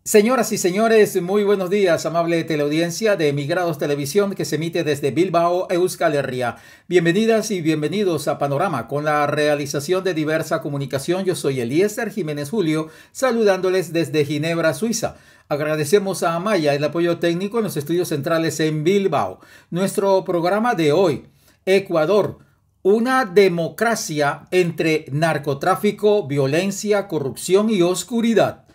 Señoras y señores, muy buenos días, amable teleaudiencia de Emigrados Televisión que se emite desde Bilbao, Euskal Herria. Bienvenidas y bienvenidos a Panorama con la realización de diversa comunicación. Yo soy Eliezer Jiménez Julio, saludándoles desde Ginebra, Suiza. Agradecemos a Amaya el apoyo técnico en los estudios centrales en Bilbao. Nuestro programa de hoy, Ecuador. Una democracia entre narcotráfico, violencia, corrupción y oscuridad.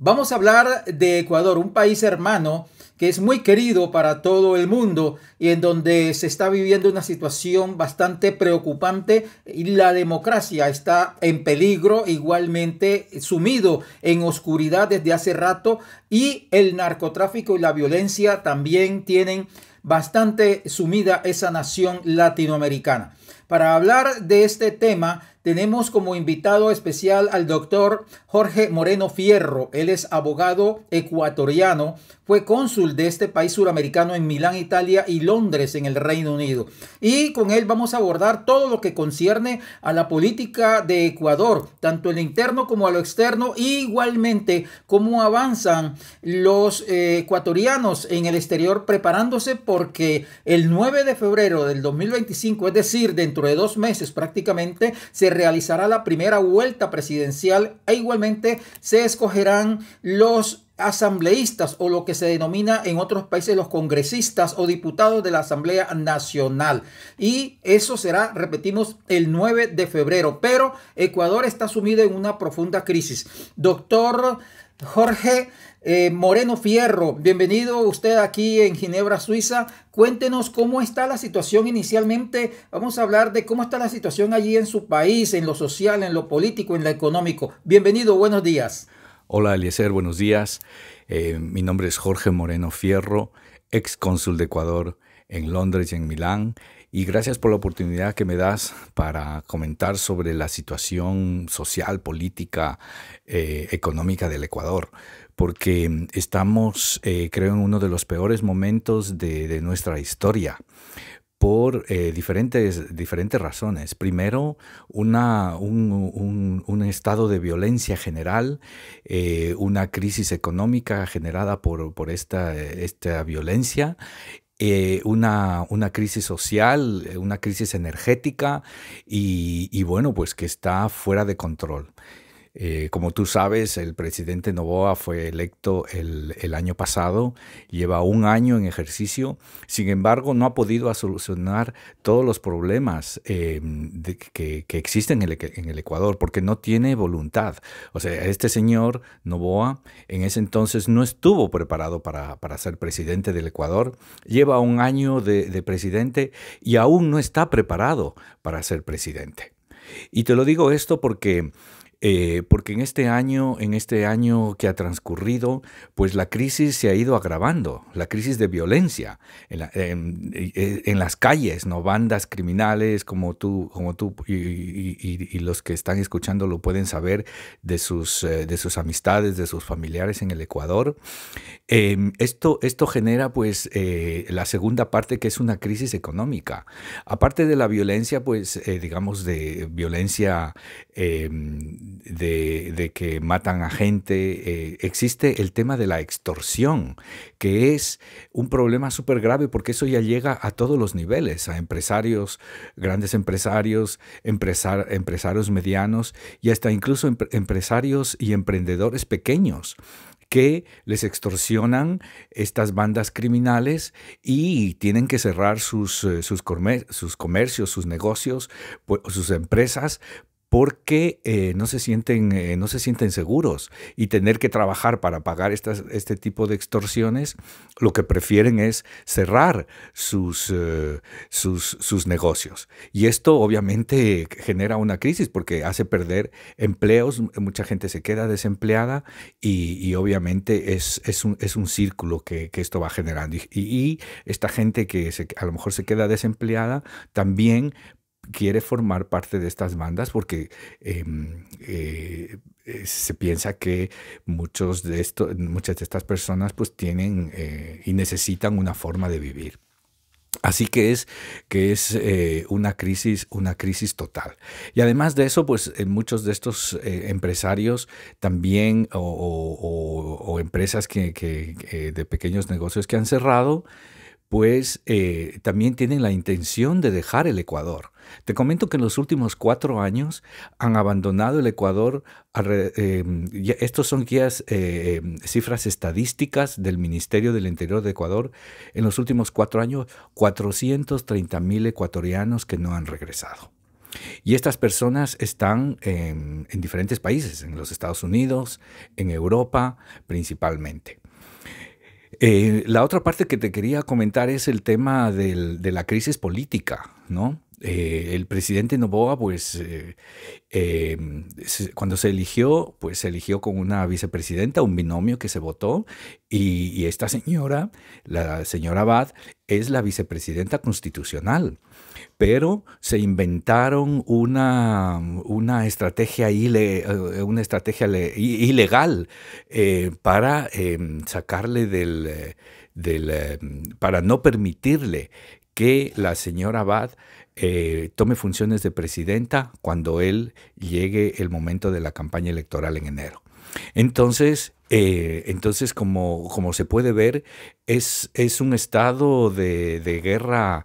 Vamos a hablar de Ecuador, un país hermano que es muy querido para todo el mundo y en donde se está viviendo una situación bastante preocupante y la democracia está en peligro, igualmente sumido en oscuridad desde hace rato, y el narcotráfico y la violencia también tienen bastante sumida esa nación latinoamericana. Para hablar de este tema, tenemos como invitado especial al doctor Jorge Moreno Fierro. Él es abogado ecuatoriano, fue cónsul de este país suramericano en Milán, Italia, y Londres, en el Reino Unido. Y con él vamos a abordar todo lo que concierne a la política de Ecuador, tanto en lo interno como a lo externo, y igualmente cómo avanzan los ecuatorianos en el exterior preparándose, porque el 9 de febrero del 2025, es decir, dentro de 2 meses prácticamente, se realizará la primera vuelta presidencial e igualmente se escogerán los asambleístas, o lo que se denomina en otros países los congresistas o diputados de la Asamblea Nacional. Y eso será, repetimos, el 9 de febrero. Pero Ecuador está sumido en una profunda crisis. Doctor Jorge Moreno Fierro, bienvenido usted aquí en Ginebra, Suiza. Cuéntenos cómo está la situación inicialmente. Vamos a hablar de cómo está la situación allí en su país, en lo social, en lo político, en lo económico. Bienvenido, buenos días. Hola Eliezer, buenos días. Mi nombre es Jorge Moreno Fierro, ex cónsul de Ecuador en Londres y en Milán. Y gracias por la oportunidad que me das para comentar sobre la situación social, política, económica del Ecuador, porque estamos, creo, en uno de los peores momentos de nuestra historia, por diferentes razones. Primero, un estado de violencia general, una crisis económica generada por esta violencia, una crisis social, una crisis energética y bueno, pues que está fuera de control. Como tú sabes, el presidente Noboa fue electo el año pasado, lleva 1 año en ejercicio. Sin embargo, no ha podido solucionar todos los problemas que existen en el Ecuador, porque no tiene voluntad. O sea, este señor Noboa en ese entonces no estuvo preparado para ser presidente del Ecuador. Lleva 1 año de presidente y aún no está preparado para ser presidente. Y te lo digo esto porque en este año que ha transcurrido, pues la crisis se ha ido agravando, la crisis de violencia en las calles, ¿no? Bandas criminales como tú y los que están escuchando lo pueden saber de sus amistades, de sus familiares en el Ecuador. Esto genera pues la segunda parte, que es una crisis económica. Aparte de la violencia, pues digamos de violencia de que matan a gente, existe el tema de la extorsión, que es un problema súper grave porque eso ya llega a todos los niveles, a empresarios, grandes empresarios, empresarios medianos y hasta incluso empresarios y emprendedores pequeños, que les extorsionan estas bandas criminales y tienen que cerrar sus comercios, sus negocios, sus empresas, porque no se sienten seguros, y tener que trabajar para pagar este tipo de extorsiones, lo que prefieren es cerrar sus negocios. Y esto obviamente genera una crisis porque hace perder empleos, mucha gente se queda desempleada y obviamente es un círculo que esto va generando. Y esta gente que a lo mejor se queda desempleada también quiere formar parte de estas bandas porque se piensa que muchas de estas personas pues tienen y necesitan una forma de vivir. Así que es una crisis total. Y además de eso, pues muchos de estos empresarios también o empresas de pequeños negocios que han cerrado, pues también tienen la intención de dejar el Ecuador. Te comento que en los últimos 4 años han abandonado el Ecuador. Estos son guías, cifras estadísticas del Ministerio del Interior de Ecuador. En los últimos 4 años, 430,000 ecuatorianos que no han regresado. Y estas personas están en diferentes países, en los Estados Unidos, en Europa principalmente. La otra parte que te quería comentar es el tema de la crisis política, ¿no? El presidente Noboa, pues, cuando se eligió, pues se eligió con una vicepresidenta, un binomio que se votó, y esta señora, la señora Abad, es la vicepresidenta constitucional. Pero se inventaron una estrategia, ilegal para sacarle para no permitirle que la señora Abad tome funciones de presidenta cuando él llegue el momento de la campaña electoral en enero. Entonces, como se puede ver, es un estado de guerra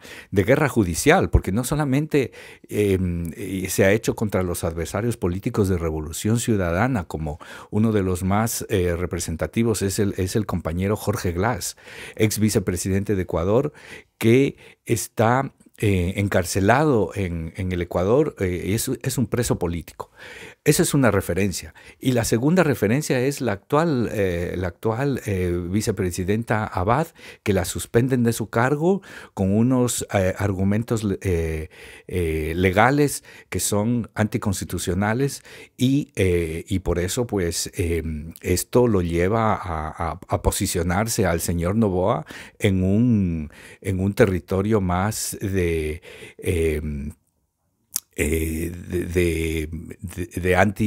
judicial, porque no solamente se ha hecho contra los adversarios políticos de Revolución Ciudadana, como uno de los más representativos es el compañero Jorge Glass, ex vicepresidente de Ecuador, que está encarcelado en el Ecuador, es un preso político. Esa es una referencia. Y la segunda referencia es la actual vicepresidenta Abad, que la suspenden de su cargo con unos argumentos legales que son anticonstitucionales y por eso pues esto lo lleva a posicionarse al señor Noboa en un territorio más de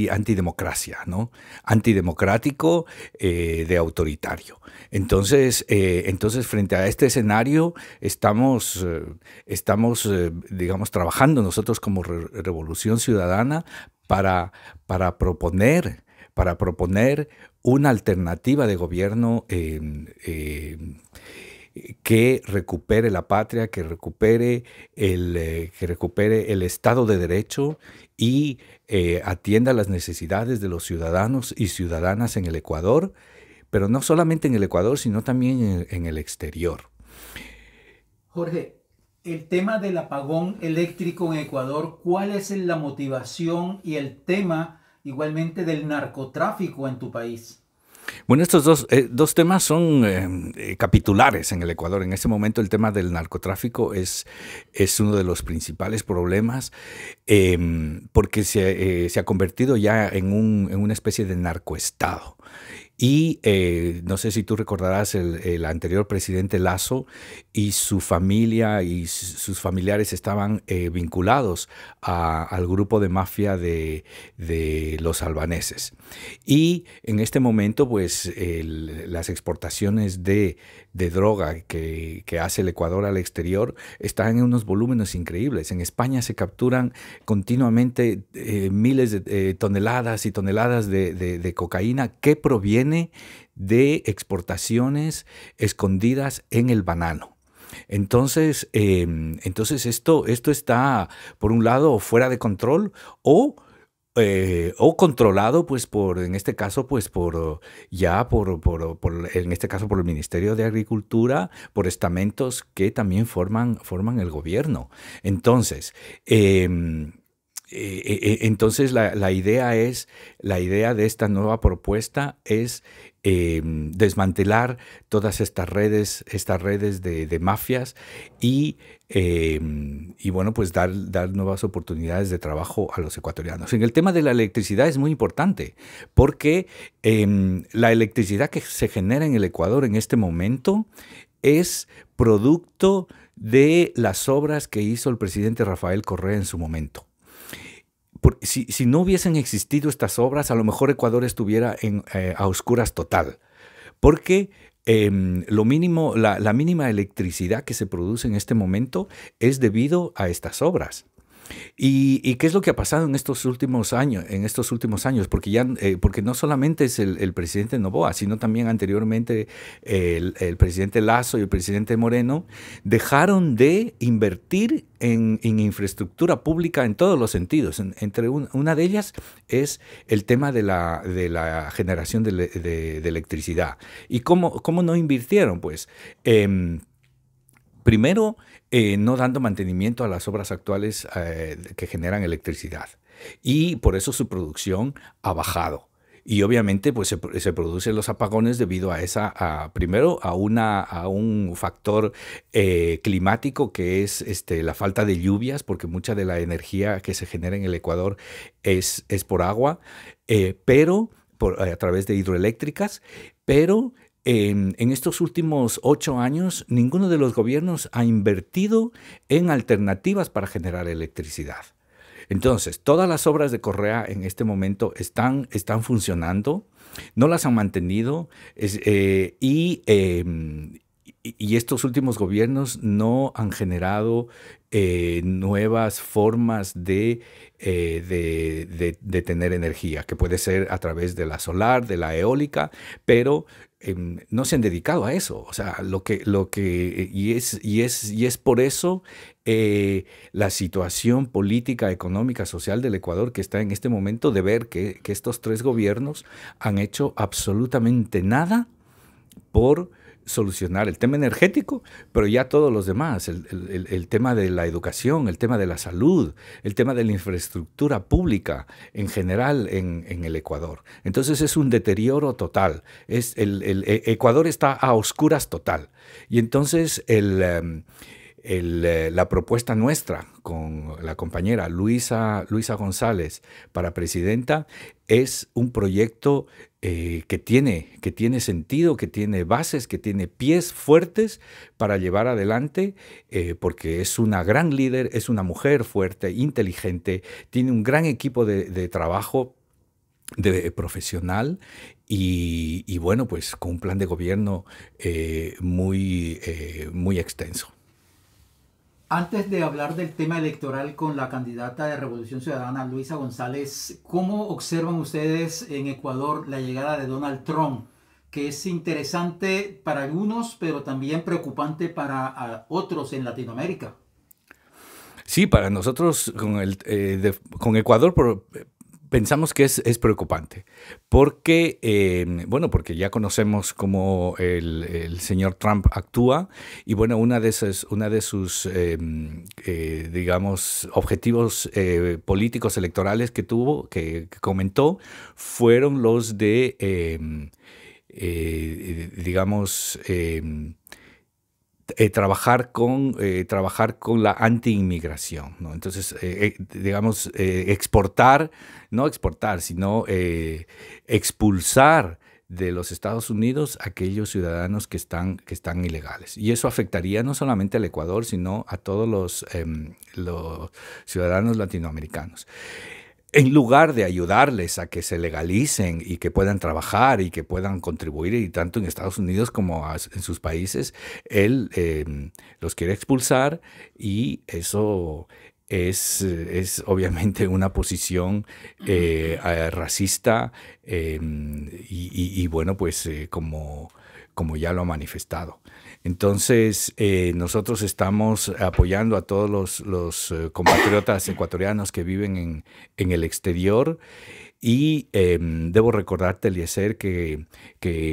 antidemocracia, ¿no? Antidemocrático, de autoritario. Entonces, frente a este escenario, estamos digamos, trabajando nosotros como Revolución Ciudadana para proponer una alternativa de gobierno que recupere la patria, que recupere el Estado de Derecho y atienda las necesidades de los ciudadanos y ciudadanas en el Ecuador, pero no solamente en el Ecuador, sino también en el exterior. Jorge, el tema del apagón eléctrico en Ecuador, ¿cuál es la motivación y el tema igualmente del narcotráfico en tu país? Bueno, estos dos temas son capitulares en el Ecuador. En este momento el tema del narcotráfico es uno de los principales problemas porque se ha convertido ya en una especie de narcoestado. Y no sé si tú recordarás el anterior presidente Lasso y su familia y sus familiares estaban vinculados al grupo de mafia de los albaneses. Y en este momento, pues, las exportaciones de droga que hace el Ecuador al exterior están en unos volúmenes increíbles. En España se capturan continuamente miles de toneladas y toneladas de cocaína que proviene de exportaciones escondidas en el banano. Entonces esto está, por un lado, fuera de control o controlado, pues, en este caso, pues, por el Ministerio de Agricultura, por estamentos que también forman el gobierno. Entonces, la idea de esta nueva propuesta es desmantelar todas estas redes de mafias y bueno, pues dar nuevas oportunidades de trabajo a los ecuatorianos. En el tema de la electricidad es muy importante porque la electricidad que se genera en el Ecuador en este momento es producto de las obras que hizo el presidente Rafael Correa en su momento. Si no hubiesen existido estas obras, a lo mejor Ecuador estuviera a oscuras total, porque lo mínimo, la mínima electricidad que se produce en este momento es debido a estas obras. ¿Y qué es lo que ha pasado en estos últimos años? Porque no solamente es el presidente Noboa, sino también anteriormente el presidente Lasso y el presidente Moreno dejaron de invertir en infraestructura pública en todos los sentidos. Una de ellas es el tema de la generación de electricidad. ¿Y cómo no invirtieron? Pues primero, no dando mantenimiento a las obras actuales que generan electricidad. Y por eso su producción ha bajado. Y obviamente pues, se producen los apagones debido primero a un factor climático que es la falta de lluvias, porque mucha de la energía que se genera en el Ecuador es por agua, pero a través de hidroeléctricas, pero en estos últimos 8 años, ninguno de los gobiernos ha invertido en alternativas para generar electricidad. Entonces, todas las obras de Correa en este momento están funcionando, no las han mantenido y estos últimos gobiernos no han generado nuevas formas de tener energía, que puede ser a través de la solar, de la eólica, pero no se han dedicado a eso. O sea, y es por eso la situación política, económica, social del Ecuador que está en este momento, de ver que estos 3 gobiernos han hecho absolutamente nada por solucionar el tema energético, pero ya todos los demás, el tema de la educación, el tema de la salud, el tema de la infraestructura pública en general en el Ecuador. Entonces es un deterioro total. El Ecuador está a oscuras total. Y entonces la propuesta nuestra con la compañera Luisa González para presidenta es un proyecto que tiene sentido, que tiene bases, que tiene pies fuertes para llevar adelante, porque es una gran líder, es una mujer fuerte, inteligente, tiene un gran equipo de trabajo profesional y bueno, pues con un plan de gobierno muy extenso. Antes de hablar del tema electoral con la candidata de Revolución Ciudadana, Luisa González, ¿cómo observan ustedes en Ecuador la llegada de Donald Trump? Que es interesante para algunos, pero también preocupante para otros en Latinoamérica. Sí, para nosotros con Ecuador pensamos que es preocupante, porque, porque ya conocemos cómo el señor Trump actúa y bueno, una de sus digamos, objetivos políticos electorales que tuvo, que comentó, fueron los de, digamos, trabajar con la anti-inmigración, ¿no? Entonces, digamos, no exportar, sino expulsar de los Estados Unidos a aquellos ciudadanos que están ilegales. Y eso afectaría no solamente al Ecuador, sino a todos los ciudadanos latinoamericanos. En lugar de ayudarles a que se legalicen y que puedan trabajar y que puedan contribuir, y tanto en Estados Unidos como en sus países, él los quiere expulsar, y eso es obviamente una posición racista y bueno, pues como ya lo ha manifestado. Entonces, nosotros estamos apoyando a todos los compatriotas ecuatorianos que viven en el exterior. Y debo recordarte, Eliezer, que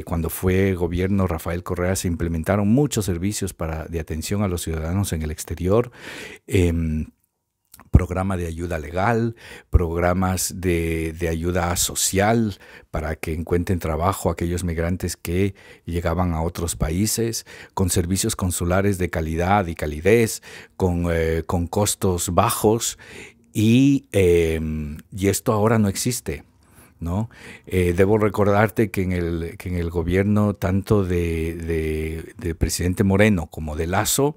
cuando fue gobierno Rafael Correa se implementaron muchos servicios de atención a los ciudadanos en el exterior. Programa de ayuda legal, programas de ayuda social para que encuentren trabajo aquellos migrantes que llegaban a otros países, con servicios consulares de calidad y calidez, con costos bajos, y esto ahora no existe, ¿no? Debo recordarte que en el gobierno tanto de presidente Moreno como de Lasso,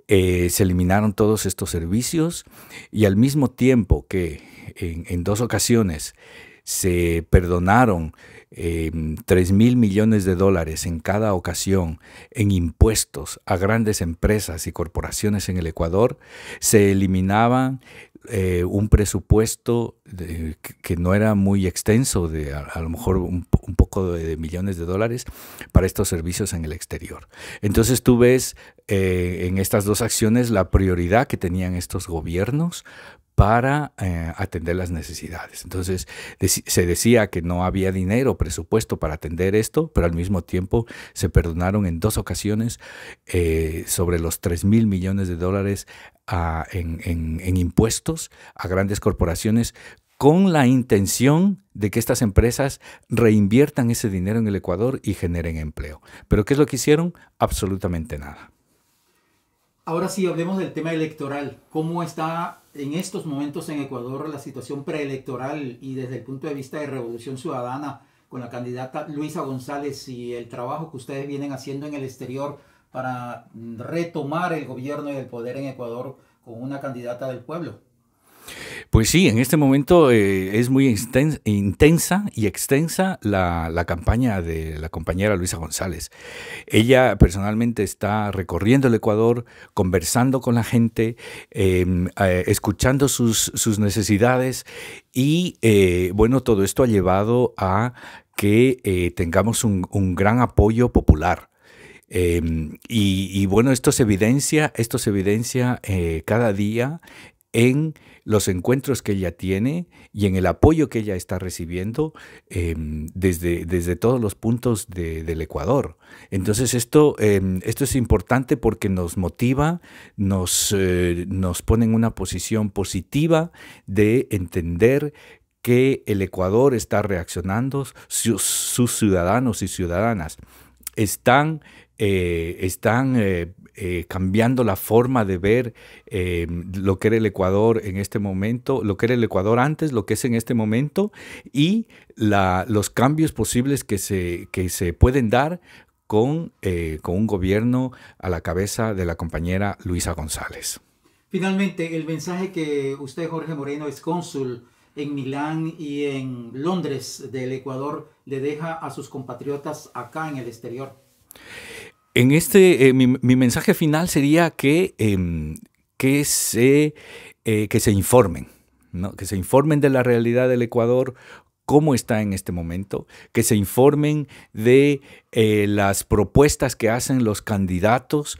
se eliminaron todos estos servicios, y al mismo tiempo que en 2 ocasiones se perdonaron 3.000 millones de dólares en cada ocasión en impuestos a grandes empresas y corporaciones en el Ecuador, se eliminaban un presupuesto que no era muy extenso, de a lo mejor un poco de millones de dólares para estos servicios en el exterior. Entonces tú ves en estas dos acciones la prioridad que tenían estos gobiernos para atender las necesidades. Entonces se decía que no había dinero, presupuesto para atender esto, pero al mismo tiempo se perdonaron en dos ocasiones sobre los 3.000 millones de dólares en impuestos a grandes corporaciones, con la intención de que estas empresas reinviertan ese dinero en el Ecuador y generen empleo. ¿Pero qué es lo que hicieron? Absolutamente nada. Ahora sí, hablemos del tema electoral. ¿Cómo está en estos momentos en Ecuador la situación preelectoral y desde el punto de vista de Revolución Ciudadana con la candidata Luisa González y el trabajo que ustedes vienen haciendo en el exterior para retomar el gobierno y el poder en Ecuador con una candidata del pueblo? Pues sí, en este momento es muy intensa y extensa la campaña de la compañera Luisa González. Ella personalmente está recorriendo el Ecuador, conversando con la gente, escuchando sus necesidades y bueno, todo esto ha llevado a que tengamos un gran apoyo popular. Y bueno, esto se evidencia cada día en los encuentros que ella tiene y en el apoyo que ella está recibiendo desde todos los puntos del Ecuador. Entonces esto es importante porque nos motiva, nos pone en una posición positiva de entender que el Ecuador está reaccionando, sus ciudadanos y ciudadanas están cambiando la forma de ver lo que era el Ecuador en este momento, lo que era el Ecuador antes, lo que es en este momento y los cambios posibles que se pueden dar con un gobierno a la cabeza de la compañera Luisa González. Finalmente, el mensaje que usted, Jorge Moreno, es cónsul en Milán y en Londres del Ecuador, le deja a sus compatriotas acá en el exterior. En mi mensaje final sería que se informen, ¿no? Que se informen de la realidad del Ecuador, cómo está en este momento, que se informen de las propuestas que hacen los candidatos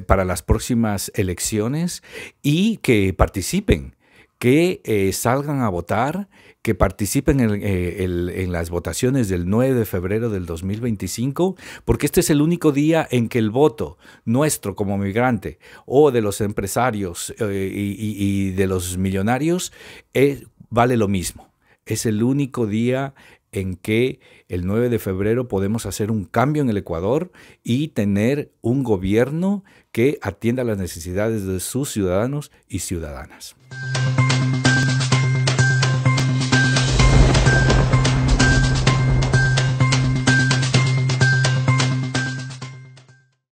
para las próximas elecciones y que participen, que salgan a votar, que participen en las votaciones del 9 de febrero del 2025, porque este es el único día en que el voto nuestro como migrante o de los empresarios y de los millonarios vale lo mismo. Es el único día en que el 9 de febrero podemos hacer un cambio en el Ecuador y tener un gobierno que atienda las necesidades de sus ciudadanos y ciudadanas.